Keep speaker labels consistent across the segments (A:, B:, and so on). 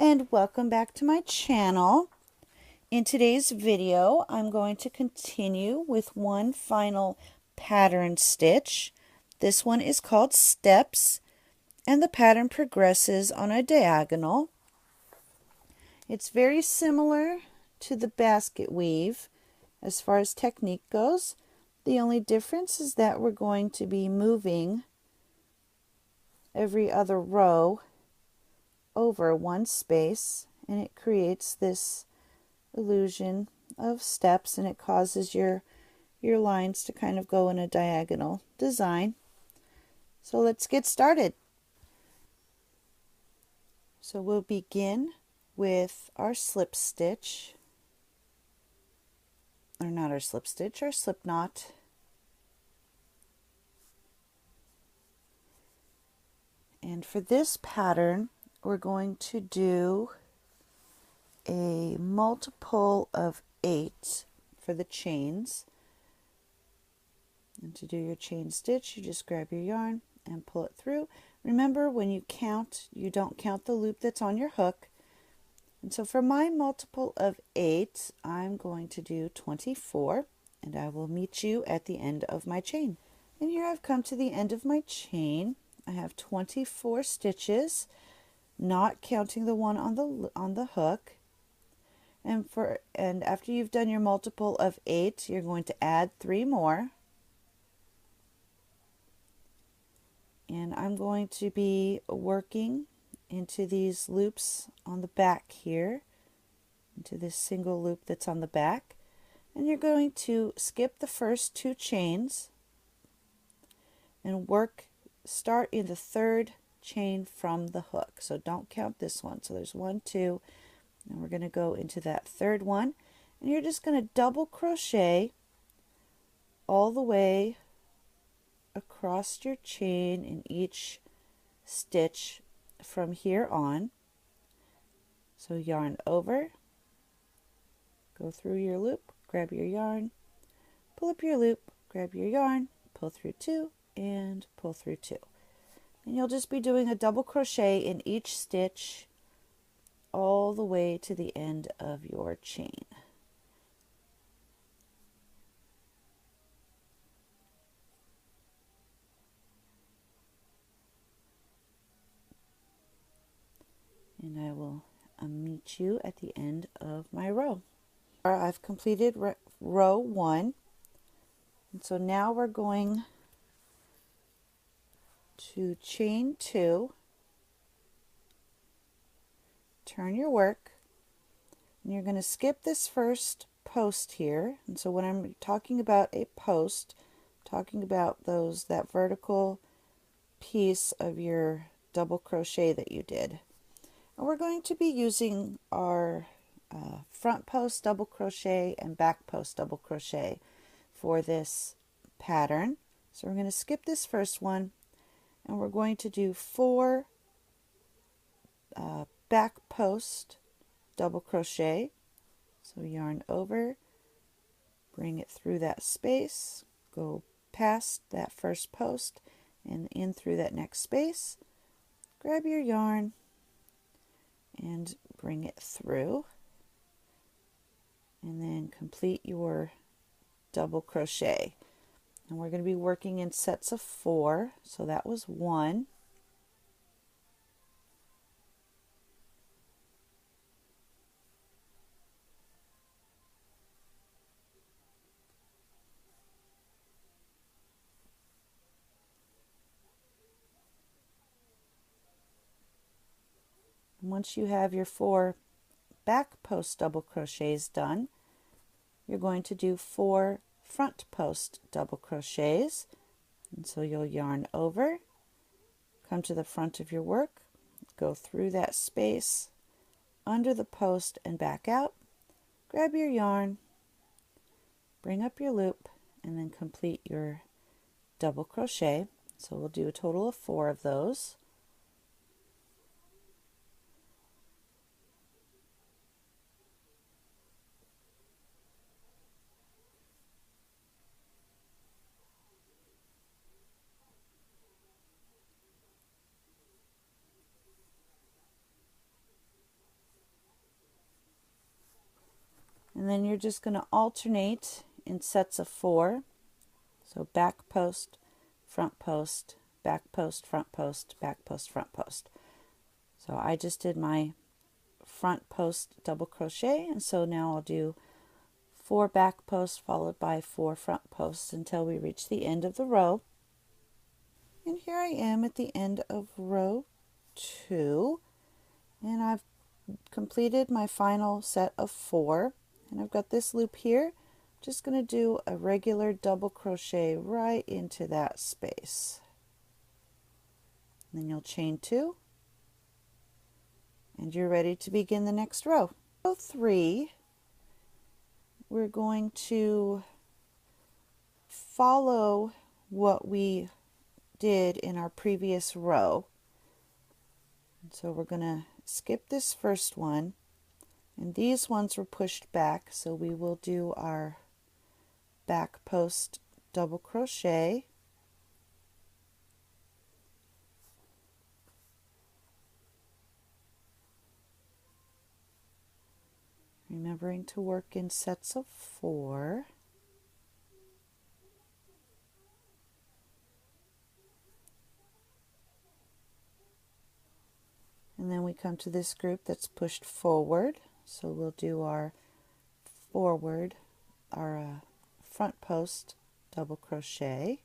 A: and welcome back to my channel. In today's video, I'm going to continue with one final pattern stitch. This one is called Steps, and the pattern progresses on a diagonal. It's very similar to the basket weave as far as technique goes. The only difference is that we're going to be moving every other row over one space, and it creates this illusion of steps, and it causes your lines to kind of go in a diagonal design. So let's get started. So we'll begin with our slip stitch, or not our slip stitch, our slip knot. And for this pattern, we're going to do a multiple of 8 for the chains. And to do your chain stitch, you just grab your yarn and pull it through. Remember, when you count, you don't count the loop that's on your hook. And so for my multiple of 8, I'm going to do 24, and I will meet you at the end of my chain. And here I've come to the end of my chain. I have 24 stitches, not counting the one on the hook. And after you've done your multiple of 8, you're going to add 3 more. And I'm going to be working into these loops on the back here, into this single loop that's on the back. And you're going to skip the first 2 chains and start in the 3rd chain from the hook. So don't count this one. So there's 1, 2, and we're going to go into that 3rd one, and you're just going to double crochet all the way across your chain in each stitch from here on. So yarn over, go through your loop, grab your yarn, pull up your loop, grab your yarn, pull through 2, and pull through 2. And you'll just be doing a double crochet in each stitch all the way to the end of your chain. And I will meet you at the end of my row. I've completed row 1, and so now we're going to chain 2, turn your work, and you're going to skip this first post here. And so when I'm talking about a post, I'm talking about that vertical piece of your double crochet that you did. And we're going to be using our front post double crochet and back post double crochet for this pattern. So we're going to skip this first one, and we're going to do 4 back post double crochet. So yarn over, bring it through that space, go past that first post and in through that next space, grab your yarn and bring it through, and then complete your double crochet. And we're going to be working in sets of 4, so that was 1. Once you have your 4 back post double crochets done, you're going to do 4 front post double crochets. And so you'll yarn over, come to the front of your work, go through that space, under the post and back out, grab your yarn, bring up your loop, and then complete your double crochet. So we'll do a total of 4 of those. then you're just going to alternate in sets of 4. So back post, front post, back post, front post, back post, front post. So I just did my front post double crochet, and so now I'll do 4 back posts followed by 4 front posts until we reach the end of the row. And here I am at the end of row 2, and I've completed my final set of 4, and I've got this loop here. Just going to do a regular double crochet right into that space. And then you'll chain 2, and you're ready to begin the next row. Row 3, we're going to follow what we did in our previous row. So we're going to skip this first one, and these ones were pushed back, so we will do our back post double crochet, remembering to work in sets of 4. And then we come to this group that's pushed forward, so we'll do our forward, our front post double crochet,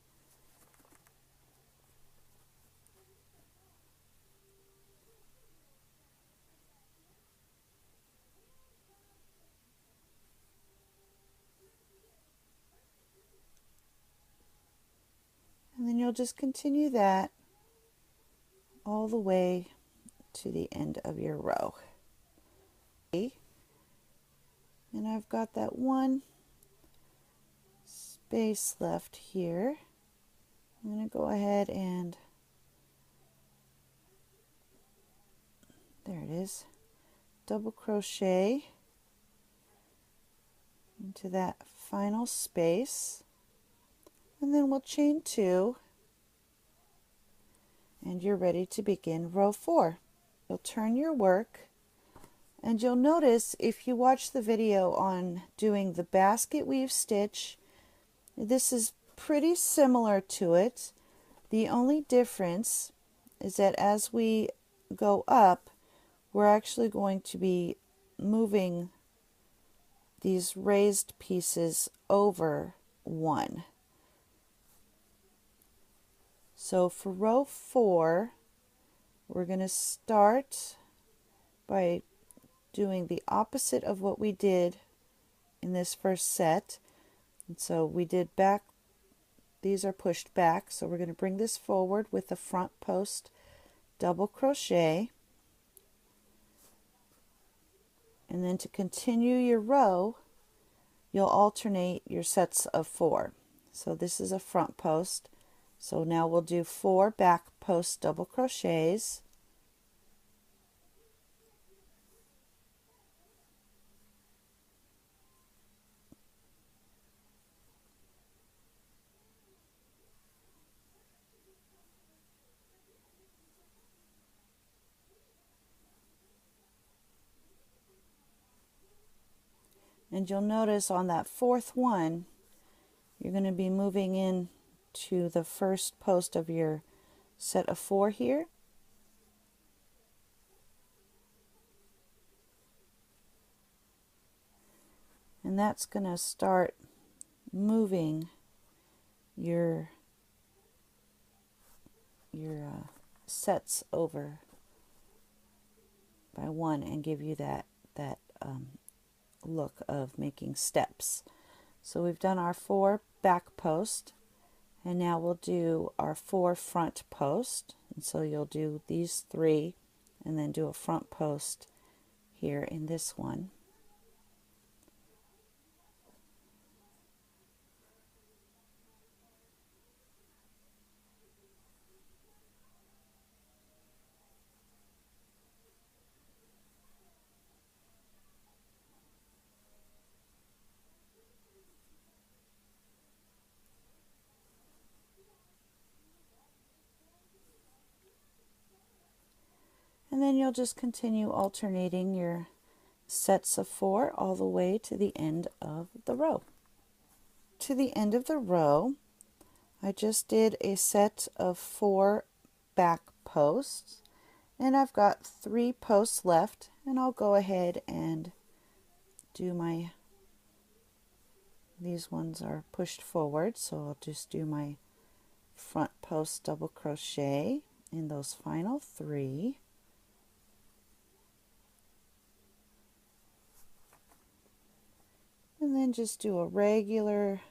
A: and then you'll just continue that all the way to the end of your row. And I've got that one space left here. I'm going to go ahead and, there it is, double crochet into that final space, and then we'll chain 2, and you're ready to begin row 4. You'll turn your work, and you'll notice if you watch the video on doing the basket weave stitch, this is pretty similar to it. The only difference is that as we go up, we're actually going to be moving these raised pieces over one. So for row 4, we're going to start by doing the opposite of what we did in this first set. And so we did back, these are pushed back, so we're going to bring this forward with the front post double crochet, and then to continue your row you'll alternate your sets of 4. So this is a front post, so now we'll do 4 back post double crochets, and you'll notice on that 4th one you're going to be moving in to the first post of your set of 4 here, and that's going to start moving your sets over by 1 and give you that look of making steps. So we've done our 4 back post, and now we'll do our 4 front post, and so you'll do these 3 and then do a front post here in this one. And then you'll just continue alternating your sets of 4 all the way to the end of the row. To the end of the row, I just did a set of 4 back posts, and I've got 3 posts left, and I'll go ahead and do these ones are pushed forward, so I'll just do my front post double crochet in those final 3. And then just do a regular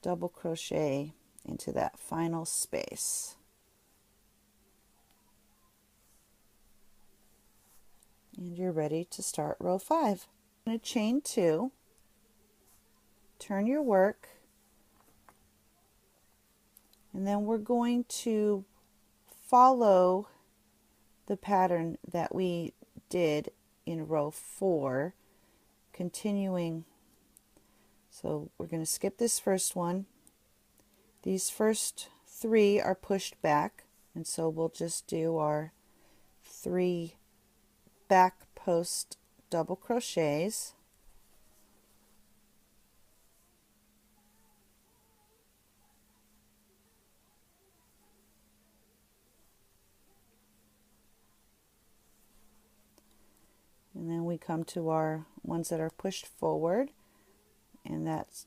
A: double crochet into that final space. And you're ready to start row 5. I'm going to chain 2, turn your work, and then we're going to follow the pattern that we did in row 4, continuing. So we're going to skip this first one. These first 3 are pushed back, and so we'll just do our 3 back post double crochets. And then we come to our ones that are pushed forward, and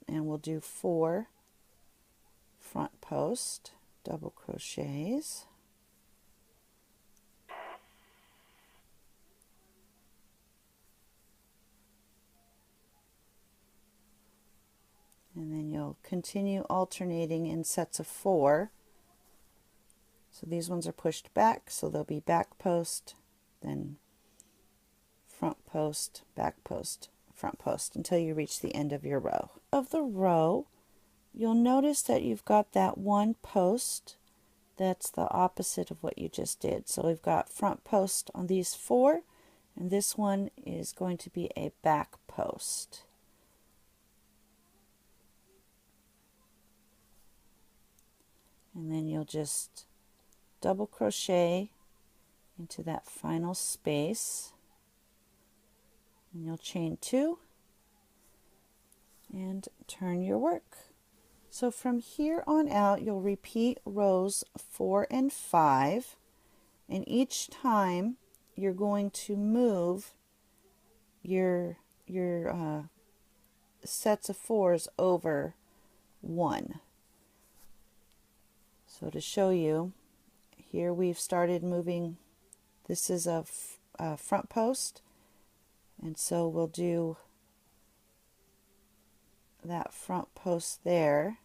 A: we'll do 4 front post double crochets. And then you'll continue alternating in sets of 4. So these ones are pushed back, so they'll be back post, then front post, back post, front post, until you reach the end of your row. Of the row, you'll notice that you've got that one post that's the opposite of what you just did. So we've got front post on these 4, and this one is going to be a back post. And then you'll just double crochet into that final space, and you'll chain 2 and turn your work. So from here on out, you'll repeat rows 4 and 5, and each time you're going to move your sets of 4s over 1. So to show you, here we've started moving. This is a front post, and so we'll do that front post there,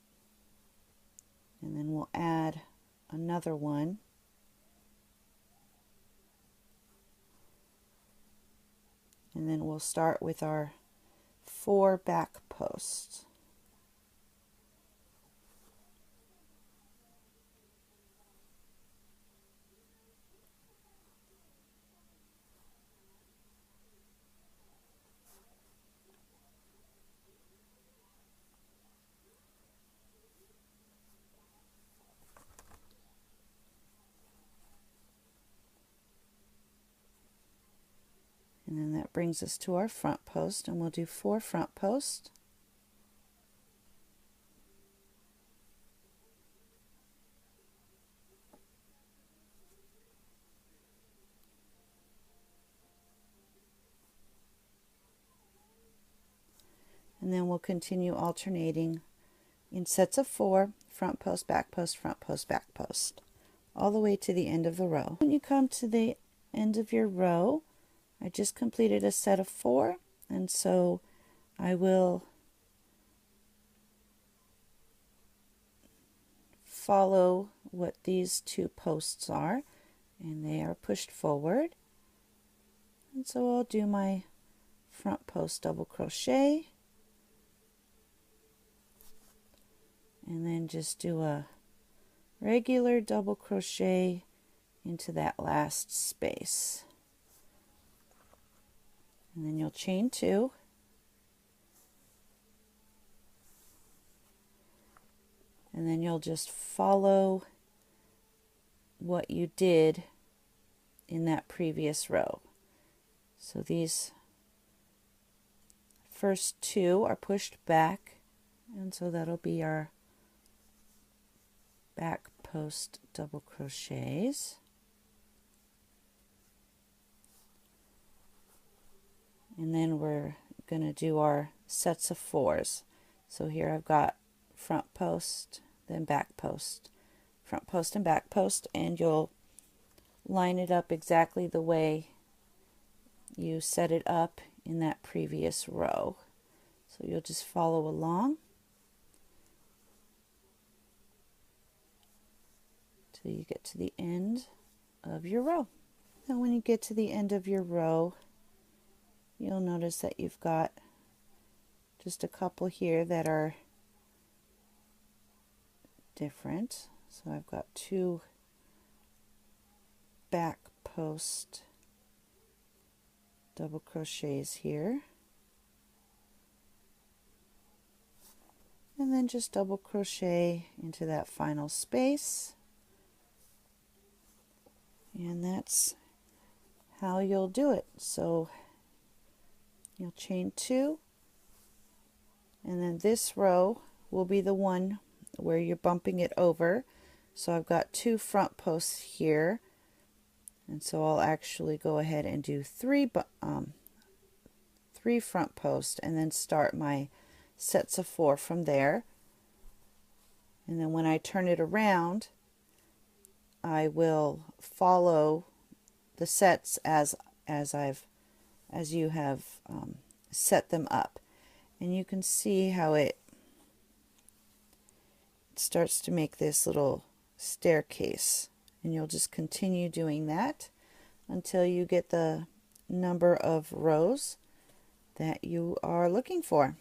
A: and then we'll add another one, and then we'll start with our 4 back posts. And then that brings us to our front post, and we'll do 4 front posts. And then we'll continue alternating in sets of 4, front post, back post, front post, back post, all the way to the end of the row. When you come to the end of your row, I just completed a set of 4, and so I will follow what these 2 posts are, and they are pushed forward. And so I'll do my front post double crochet, and then just do a regular double crochet into that last space. And then you'll chain 2, and then you'll just follow what you did in that previous row. So these first two are pushed back, and so that'll be our back post double crochets. And then we're going to do our sets of fours. So here I've got front post, then back post, front post and back post, and you'll line it up exactly the way you set it up in that previous row. So you'll just follow along till you get to the end of your row. Now when you get to the end of your row, you'll notice that you've got just a couple here that are different. So I've got two back post double crochets here, and then just double crochet into that final space, and that's how you'll do it. So you'll chain two, and then this row will be the one where you're bumping it over. So I've got two front posts here, and so I'll actually go ahead and do three front posts and then start my sets of four from there. And then when I turn it around, I will follow the sets as you have set them up, and you can see how it starts to make this little staircase, and you'll just continue doing that until you get the number of rows that you are looking for.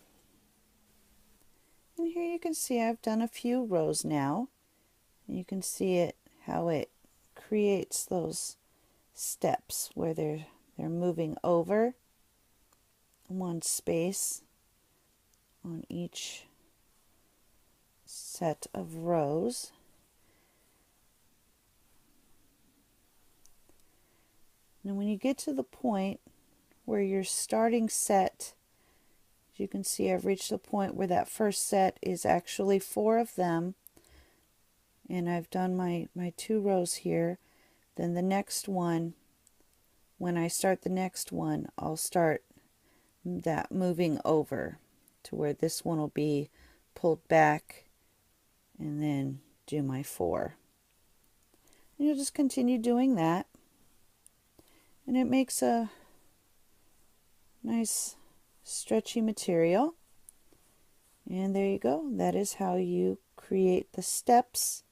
A: And here you can see I've done a few rows now, and you can see it how it creates those steps where they're moving over one space on each set of rows. Now when you get to the point where your starting set, as you can see, I've reached the point where that first set is actually four of them, and I've done my two rows here. Then the next one, when I start the next one, I'll start that moving over to where this one will be pulled back, and then do my four. And you'll just continue doing that, and it makes a nice stretchy material. And there you go. That is how you create the steps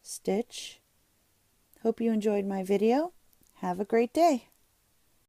A: stitch. Hope you enjoyed my video. Have a great day.